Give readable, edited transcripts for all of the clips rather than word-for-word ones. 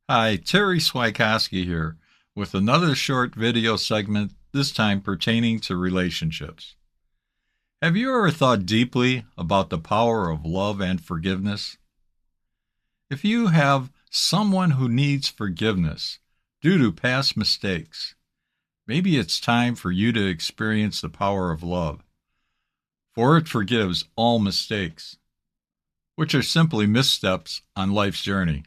Hi, Terry Swejkoski here with another short video segment, this time pertaining to relationships. Have you ever thought deeply about the power of love and forgiveness? If you have someone who needs forgiveness due to past mistakes, maybe it's time for you to experience the power of love, for it forgives all mistakes, which are simply missteps on life's journey.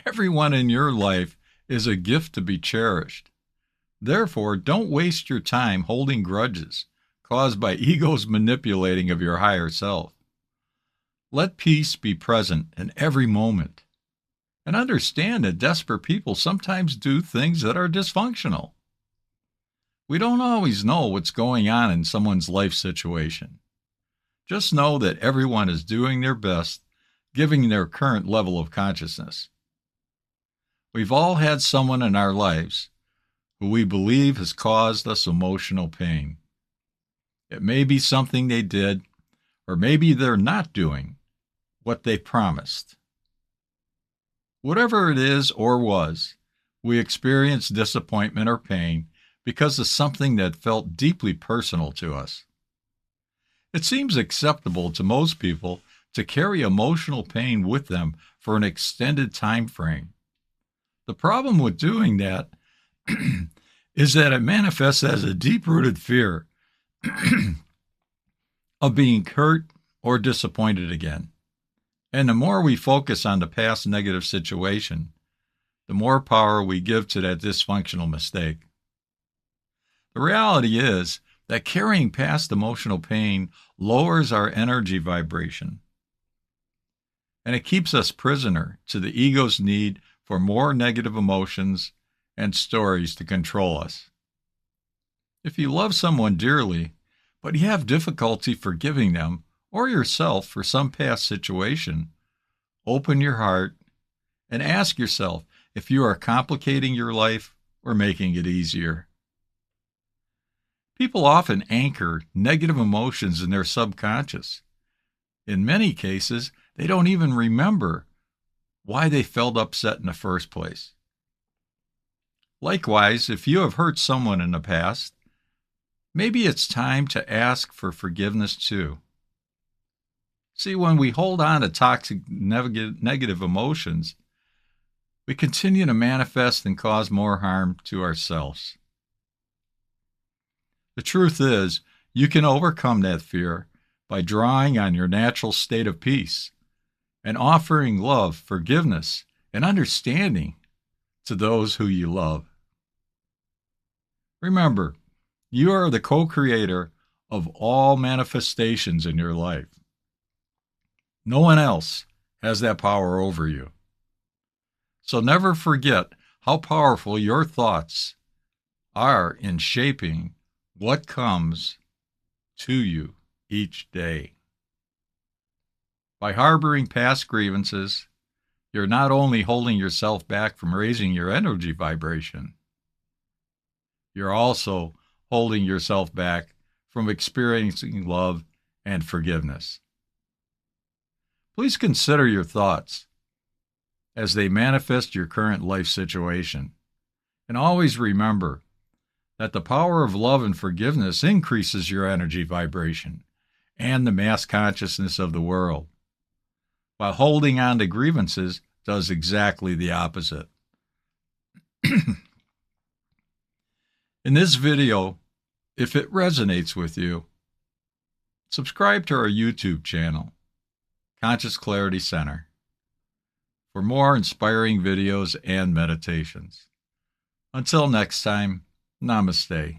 Everyone in your life is a gift to be cherished. Therefore, don't waste your time holding grudges caused by ego's manipulating of your higher self. Let peace be present in every moment. And understand that desperate people sometimes do things that are dysfunctional. We don't always know what's going on in someone's life situation. Just know that everyone is doing their best, given their current level of consciousness. We've all had someone in our lives who we believe has caused us emotional pain. It may be something they did, or maybe they're not doing what they promised. Whatever it is or was, we experience disappointment or pain because of something that felt deeply personal to us. It seems acceptable to most people to carry emotional pain with them for an extended time frame. The problem with doing that is that it manifests as a deep-rooted fear of being hurt or disappointed again. And the more we focus on the past negative situation, the more power we give to that dysfunctional mistake. The reality is that carrying past emotional pain lowers our energy vibration, and it keeps us prisoner to the ego's need for more negative emotions and stories to control us. If you love someone dearly, but you have difficulty forgiving them or yourself for some past situation, open your heart and ask yourself if you are complicating your life or making it easier. People often anchor negative emotions in their subconscious. In many cases, they don't even remember why they felt upset in the first place. Likewise, if you have hurt someone in the past, maybe it's time to ask for forgiveness too. See, when we hold on to toxic negative emotions, we continue to manifest and cause more harm to ourselves. The truth is, you can overcome that fear by drawing on your natural state of peace and offering love, forgiveness, and understanding to those who you love. Remember, you are the co-creator of all manifestations in your life. No one else has that power over you. So never forget how powerful your thoughts are in shaping what comes to you each day. By harboring past grievances, you're not only holding yourself back from raising your energy vibration, you're also holding yourself back from experiencing love and forgiveness. Please consider your thoughts as they manifest your current life situation. And always remember that the power of love and forgiveness increases your energy vibration and the mass consciousness of the world, while holding on to grievances does exactly the opposite. In this video, if it resonates with you, subscribe to our YouTube channel, Conscious Clarity Center, for more inspiring videos and meditations. Until next time, namaste.